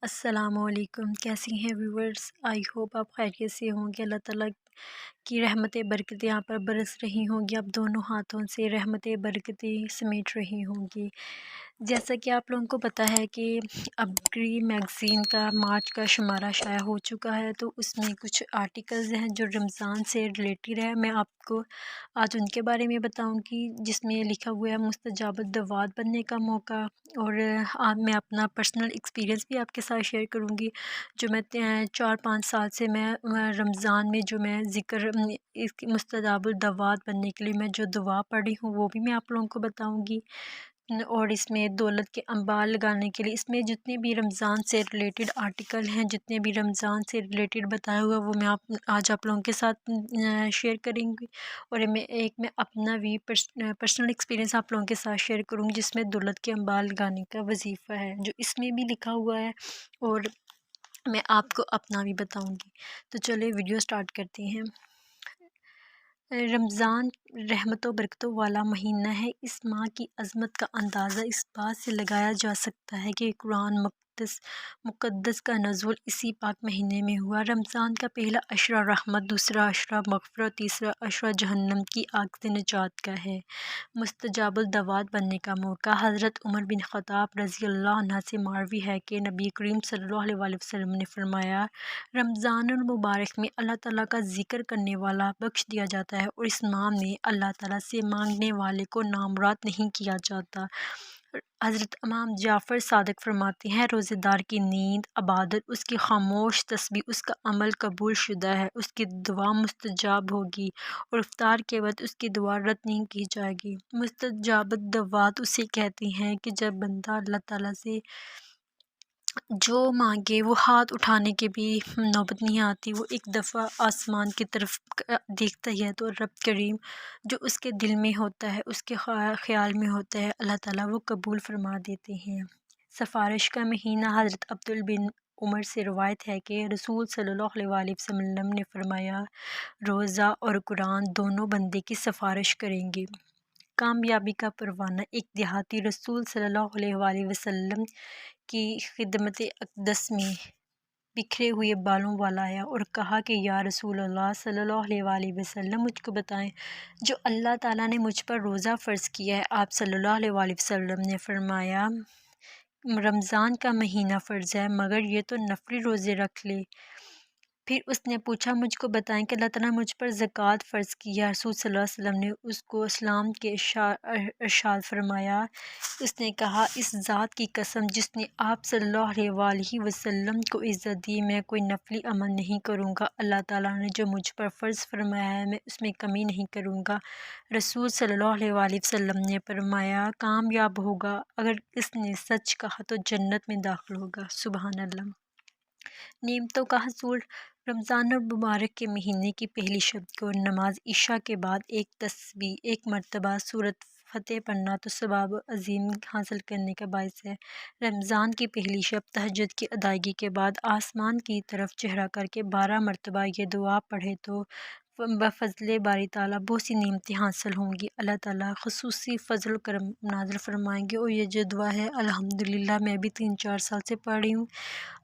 السلام علیکم، کیسی ہیں ویورز؟ آئی ہوپ آپ خیریت سے ہوں گے۔ اللہ تعالیٰ کی رحمتیں برکتیں یہاں پر برس رہی ہوں گی، اب دونوں ہاتھوں سے رحمتیں برکتیں سمیٹ رہی ہوں گی۔ جیسا کہ آپ لوگوں کو پتہ ہے کہ اب گری میگزین کا مارچ کا شمارہ شائع ہو چکا ہے، تو اس میں کچھ آرٹیکلز ہیں جو رمضان سے ریلیٹڈ ہے۔ میں آپ کو آج ان کے بارے میں بتاؤں گی، جس میں لکھا ہوا ہے مستجاب الدعوات بننے کا موقع، اور میں اپنا پرسنل ایکسپیرینس بھی آپ کے ساتھ شیئر کروں گی۔ جو میں 4-5 سال سے میں رمضان میں جو میں ذکر اس کی مستجاب الدعوات بننے کے لیے میں جو دعا پڑھی ہوں وہ بھی میں آپ لوگوں کو بتاؤں گی، اور اس میں دولت کے انبار لگانے کے لیے اس میں جتنے بھی رمضان سے ریلیٹڈ آرٹیکل ہیں، جتنے بھی رمضان سے ریلیٹڈ بتایا ہوا وہ میں آج آپ لوگوں کے ساتھ شیئر کریں گی، اور میں اپنا بھی پرسنل ایکسپیرینس آپ لوگوں کے ساتھ شیئر کروں گی، جس میں دولت کے انبار لگانے کا وظیفہ ہے جو اس میں بھی لکھا ہوا ہے، اور میں آپ کو اپنا بھی بتاؤں گی۔ تو چلے ویڈیو سٹارٹ کرتے ہیں۔ رمضان رحمت و برکتوں والا مہینہ ہے۔ اس ماہ کی عظمت کا اندازہ اس بات سے لگایا جا سکتا ہے کہ قرآن مقدس کا نزول اسی پاک مہینے میں ہوا۔ رمضان کا پہلا عشرہ رحمت، دوسرا عشرہ مغفرت، تیسرا عشرہ جہنم کی آگ سے نجات کا ہے۔ مستجاب الدعوات بننے کا موقع۔ حضرت عمر بن خطاب رضی اللہ عنہ سے مروی ہے کہ نبی کریم صلی اللہ علیہ وسلم نے فرمایا، رمضان المبارک میں اللہ تعالیٰ کا ذکر کرنے والا بخش دیا جاتا ہے، اور اس ماہ میں اللہ تعالیٰ سے مانگنے والے کو نامراد نہیں کیا جاتا۔ حضرت امام جعفر صادق فرماتے ہیں، روزے دار کی نیند عبادت، اس کی خاموش تسبیح اس کا عمل قبول شدہ ہے، اس کی دعا مستجاب ہوگی، اور افطار کے وقت اس کی دعا رد نہیں کی جائے گی۔ مستجاب الدعوات اسے کہتے ہیں کہ جب بندہ اللہ تعالیٰ سے جو مانگے وہ ہاتھ اٹھانے کی بھی نوبت نہیں آتی، وہ ایک دفعہ آسمان کی طرف دیکھتا ہی ہے تو رب کریم جو اس کے دل میں ہوتا ہے، اس کے خیال میں ہوتا ہے، اللہ تعالیٰ وہ قبول فرما دیتے ہیں۔ سفارش کا مہینہ۔ حضرت عبداللہ بن عمر سے روایت ہے کہ رسول صلی اللہ علیہ وسلم نے فرمایا، روزہ اور قرآن دونوں بندے کی سفارش کریں گے۔ کامیابی کا پروانہ۔ ایک دیہاتی رسول صلی اللہ علیہ وسلم کی خدمت اقدس میں بکھرے ہوئے بالوں والا آیا اور کہا کہ یا رسول اللہ صلی اللہ علیہ وسلم، مجھ کو بتائیں جو اللہ تعالیٰ نے مجھ پر روزہ فرض کیا ہے۔ آپ صلی اللہ علیہ وسلم نے فرمایا، رمضان کا مہینہ فرض ہے، مگر یہ تو نفلی روزے رکھ لے۔ پھر اس نے پوچھا، مجھ کو بتائیں کہ اللہ تعالیٰ نے مجھ پر زکوٰۃ فرض کی ہے۔ رسول صلی اللہ علیہ وسلم نے اس کو اسلام کے ارشاد فرمایا۔ اس نے کہا، اس ذات کی قسم جس نے آپ صلی اللہ علیہ وسلم کو عزت دی، میں کوئی نفلی عمل نہیں کروں گا، اللہ تعالیٰ نے جو مجھ پر فرض فرمایا ہے میں اس میں کمی نہیں کروں گا۔ رسول صلی اللہ علیہ وسلم نے فرمایا، کامیاب ہوگا، اگر اس نے سچ کہا تو جنت میں داخل ہوگا۔ سبحان اللہ۔ نعمتوں کا حصول۔ رمضان المبارک کے مہینے کی پہلی شب کو نماز عشاء کے بعد ایک تسبیح، ایک مرتبہ سورۃ فتح پڑھنا تو ثواب عظیم حاصل کرنے کا باعث ہے۔ رمضان کی پہلی شب تہجد کی ادائیگی کے بعد آسمان کی طرف چہرہ کر کے 12 مرتبہ یہ دعا پڑھے تو بفضل باری تعالیٰ بہت سی نعمتیں حاصل ہوں گی، اللہ تعالیٰ خصوصی فضل و کرم نازل فرمائیں گے۔ اور یہ جو دعا ہے الحمدللہ میں بھی 3-4 سال سے پڑھ رہی ہوں،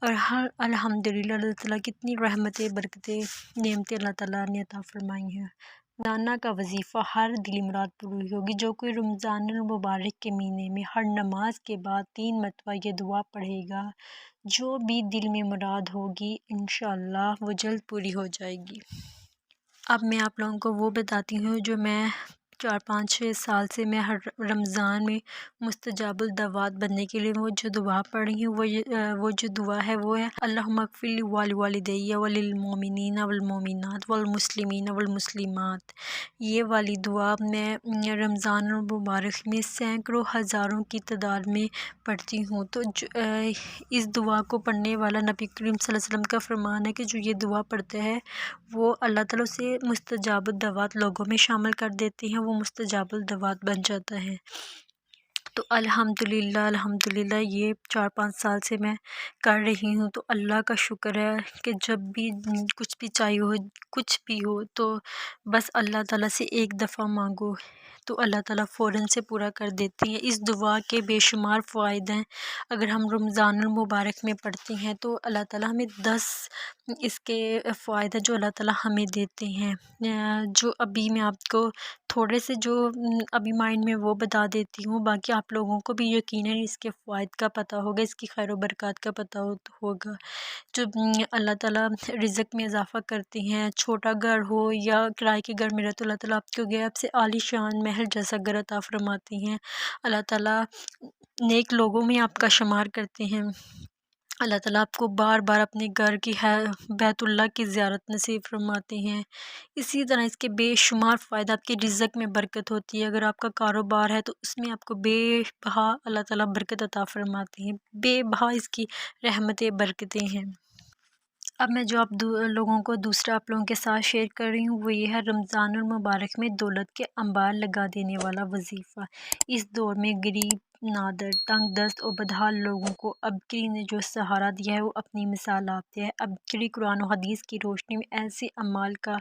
اور ہر الحمدللہ اللہ تعالیٰ کتنی رحمتیں برکتیں نعمتیں اللہ تعالیٰ نے عطا فرمائی ہیں۔ روزانہ کا وظیفہ۔ ہر دلی مراد پوری ہوگی۔ جو کوئی رمضان المبارک کے مہینے میں ہر نماز کے بعد 3 مرتبہ یہ دعا پڑھے گا، جو بھی دل میں مراد ہوگی انشاءاللہ وہ جلد پوری ہو جائے گی۔ اب میں آپ لوگوں کو وہ بتاتی ہوں جو میں 4-5-6 سال سے میں ہر رمضان میں مستجاب الدعوات بننے کے لیے وہ جو دعا پڑھ رہی ہوں، وہ جو دعا ہے وہ ہے، اللہم اغفر لی ولوالدی وللمؤمنین والمؤمنات والمسلمین والمسلمات۔ یہ والی دعا میں رمضان المبارک میں سینکڑوں ہزاروں کی تعداد میں پڑھتی ہوں، تو اس دعا کو پڑھنے والا نبی کریم صلی اللہ علیہ وسلم کا فرمان ہے کہ جو یہ دعا پڑھتا ہے وہ اللہ تعالیٰ سے مستجاب الدعوات لوگوں میں شامل کر دیتے ہیں، وہ مستجاب الدعوات بن جاتا ہے۔ تو الحمدللہ یہ 4-5 سال سے میں کر رہی ہوں۔ تو اللہ کا شکر ہے کہ جب بھی کچھ بھی چاہیے ہو، کچھ بھی ہو، تو بس اللہ تعالیٰ سے ایک دفعہ مانگو تو اللہ تعالیٰ فوراً سے پورا کر دیتی ہیں۔ اس دعا کے بے شمار فوائد ہیں۔ اگر ہم رمضان المبارک میں پڑھتے ہیں تو اللہ تعالیٰ ہمیں 10 اس کے فوائد ہیں جو اللہ تعالیٰ ہمیں دیتے ہیں، جو ابھی میں آپ کو تھوڑے سے جو ابھی مائنڈ میں وہ بتا دیتی ہوں، باقی آپ لوگوں کو بھی یقیناً اس کے فوائد کا پتہ ہوگا، اس کی خیر و برکات کا پتہ ہوگا۔ جو اللہ تعالیٰ رزق میں اضافہ کرتے ہیں، چھوٹا گھر ہو یا کرائے کے گھر میں رہے تو اللہ تعالیٰ آپ کو غیب سے عالی شان محل جیسا گھر عطا فرماتے ہیں۔ اللہ تعالیٰ نیک لوگوں میں آپ کا شمار کرتے ہیں۔ اللہ تعالیٰ آپ کو بار بار اپنے گھر کی بیت اللہ کی زیارت نصیب فرماتے ہیں۔ اسی طرح اس کے بے شمار فائدہ، آپ کے رزق میں برکت ہوتی ہے۔ اگر آپ کا کاروبار ہے تو اس میں آپ کو بے بہا اللہ تعالیٰ برکت عطا فرماتے ہیں، بے بہا اس کی رحمتیں برکتیں ہیں۔ اب میں جو لوگوں کو دوسرا آپ لوگوں کے ساتھ شیئر کر رہی ہوں وہ یہ ہے رمضان المبارک میں دولت کے انبار لگا دینے والا وظیفہ۔ اس دور میں غریب، نادر، تنگ دست اور بدحال لوگوں کو ابکری نے جو سہارا دیا ہے وہ اپنی مثال آپ ہے۔ ابکری قرآن و حدیث کی روشنی میں ایسے اعمال کا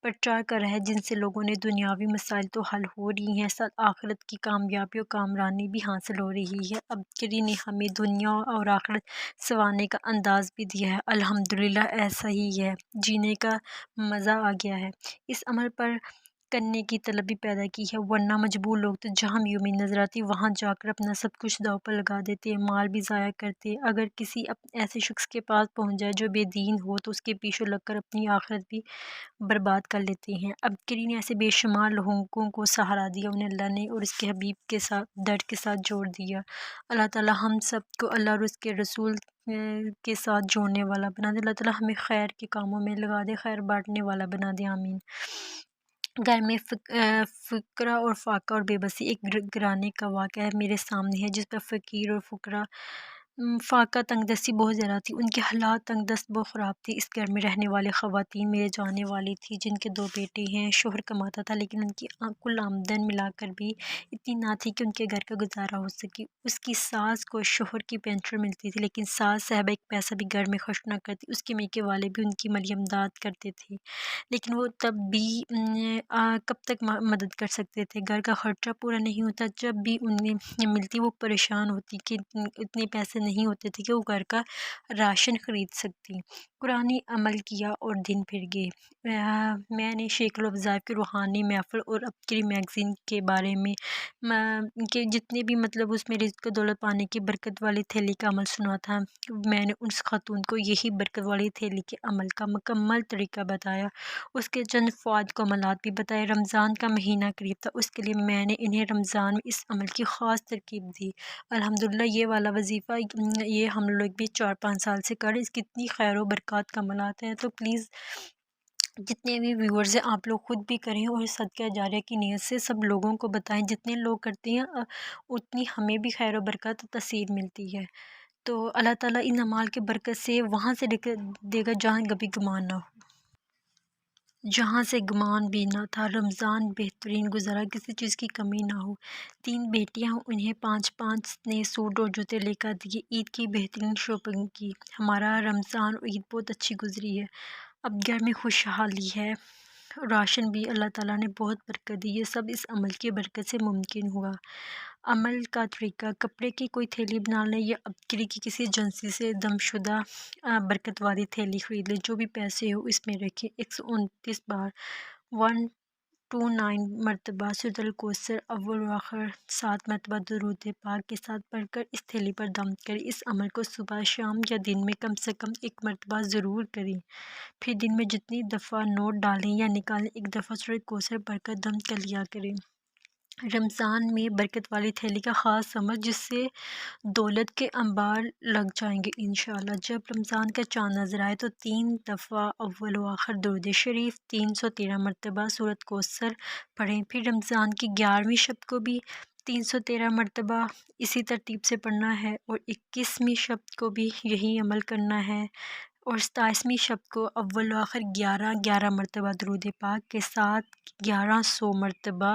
پرچار کر رہا ہے جن سے لوگوں نے دنیاوی مسائل تو حل ہو رہی ہیں، ساتھ آخرت کی کامیابی اور کامرانی بھی حاصل ہو رہی ہے۔ ابکری نے ہمیں دنیا اور آخرت سنوارنے کا انداز بھی دیا ہے۔ الحمدللہ ایسا ہی ہے، جینے کا مزہ آ گیا ہے۔ اس عمل پر کرنے کی طلب بھی پیدا کی ہے، ورنہ مجبور لوگ تو جہاں یومی نظر آتی وہاں جا کر اپنا سب کچھ داؤ پر لگا دیتے ہیں، مال بھی ضائع کرتے ہیں۔ اگر کسی ایسے شخص کے پاس پہنچ جائے جو بے دین ہو تو اس کے پیچھے لگ کر اپنی آخرت بھی برباد کر لیتے ہیں۔ ابکری نے ایسے بے شمار لوگوں کو سہارا دیا، انہیں اللہ نے اور اس کے حبیب کے ساتھ درد کے ساتھ جوڑ دیا۔ اللہ تعالیٰ ہم سب کو اللہ اور اس کے رسول کے ساتھ جوڑنے والا بنا دے۔ اللہ تعالیٰ ہمیں خیر کے کاموں میں لگا دے، خیر بانٹنے والا بنا دے، آمین۔ گھر میں فقرا اور فاقہ اور بے بسی ایک گرانے کا واقعہ ہے میرے سامنے ہے، جس پر فقیر اور فقرا فاقہ تنگ دستی بہت زیادہ تھی، ان کے حالات تنگ دست بہت خراب تھی۔ اس گھر میں رہنے والی خواتین میرے جانے والی تھی جن کے 2 بیٹے ہیں، شوہر کماتا تھا لیکن ان کی کل آمدن ملا کر بھی اتنی نہ تھی کہ ان کے گھر کا گزارا ہو سکے۔ اس کی ساس کو شوہر کی پینشن ملتی تھی لیکن ساس صاحبہ ایک پیسہ بھی گھر میں خرچ نہ کرتی، اس کے میکے والے بھی ان کی مالی امداد کرتے تھے لیکن وہ تب بھی کب تک مدد کر سکتے تھے، گھر کا خرچہ پورا نہیں ہوتا، جب بھی انہیں ملتی وہ پریشان ہوتی کہ اتنے پیسے نہیں ہوتے تھے کہ وہ گھر کا راشن خرید سکتی۔ قرآن عمل کیا اور دن پھر گئے۔ میں نے شیخ الوظائف کی روحانی محفل اور ابکری میگزین کے بارے میں کہ جتنے بھی مطلب اس میں رزق و دولت پانے کی برکت والی تھیلی کا عمل سنا تھا، میں نے اس خاتون کو یہی برکت والی تھیلی کے عمل کا مکمل طریقہ بتایا، اس کے چند فوائد کو عملات بھی بتائے۔ رمضان کا مہینہ قریب تھا، اس کے لیے میں نے انہیں رمضان میں اس عمل کی خاص ترکیب دی۔ الحمدللہ یہ والا وظیفہ یہ ہم لوگ بھی 4-5 سال سے کر رہے، اس کی اتنی خیر و برکات کا عملات ہیں، تو پلیز جتنے بھی ویورز ہیں آپ لوگ خود بھی کریں اور صدقہ جاریہ کی نیت سے سب لوگوں کو بتائیں، جتنے لوگ کرتے ہیں اتنی ہمیں بھی خیر و برکات تاثیر ملتی ہے۔ تو اللہ تعالیٰ ان اعمال کی برکت سے وہاں سے دے گا جہاں کبھی گمان نہ ہو، جہاں سے گمان بھی نہ تھا۔ رمضان بہترین گزرا، کسی چیز کی کمی نہ ہو۔ 3 بیٹیاں، انہیں 5 نئے سوٹ اور جوتے لے کر دیے، عید کی بہترین شاپنگ کی۔ ہمارا رمضان اور عید بہت اچھی گزری ہے، اب گھر میں خوشحالی ہے، راشن بھی اللہ تعالیٰ نے بہت برکت دی، یہ سب اس عمل کی برکت سے ممکن ہوا۔ عمل کا طریقہ: کپڑے کی کوئی تھیلی بنا لیں یا ابکری کی کسی ایجنسی سے دم شدہ برکت والی تھیلی خرید لیں، جو بھی پیسے ہو اس میں رکھیں۔ 129 بار 129 مرتبہ سورۃ الکوثر اول و آخر 7 مرتبہ درود پاک کے ساتھ پڑھ کر اس تھیلی پر دم کریں۔ اس عمل کو صبح، شام یا دن میں کم سے کم 1 مرتبہ ضرور کریں، پھر دن میں جتنی دفعہ نوٹ ڈالیں یا نکالیں 1 دفعہ سورۃ الکوثر پڑھ کر دم کر لیا کریں۔ رمضان میں برکت والی تھیلی کا خاص عمل، جس سے دولت کے انبار لگ جائیں گے انشاءاللہ۔ جب رمضان کا چاند نظر آئے تو 3 دفعہ اول و آخر درود شریف 313 مرتبہ سورۃ کوثر پڑھیں، پھر رمضان کی 11ویں شب کو بھی 313 مرتبہ اسی ترتیب سے پڑھنا ہے اور 21ویں شب کو بھی یہی عمل کرنا ہے اور 27ویں شب کو اول و آخر 11 مرتبہ درود پاک کے ساتھ 1100 مرتبہ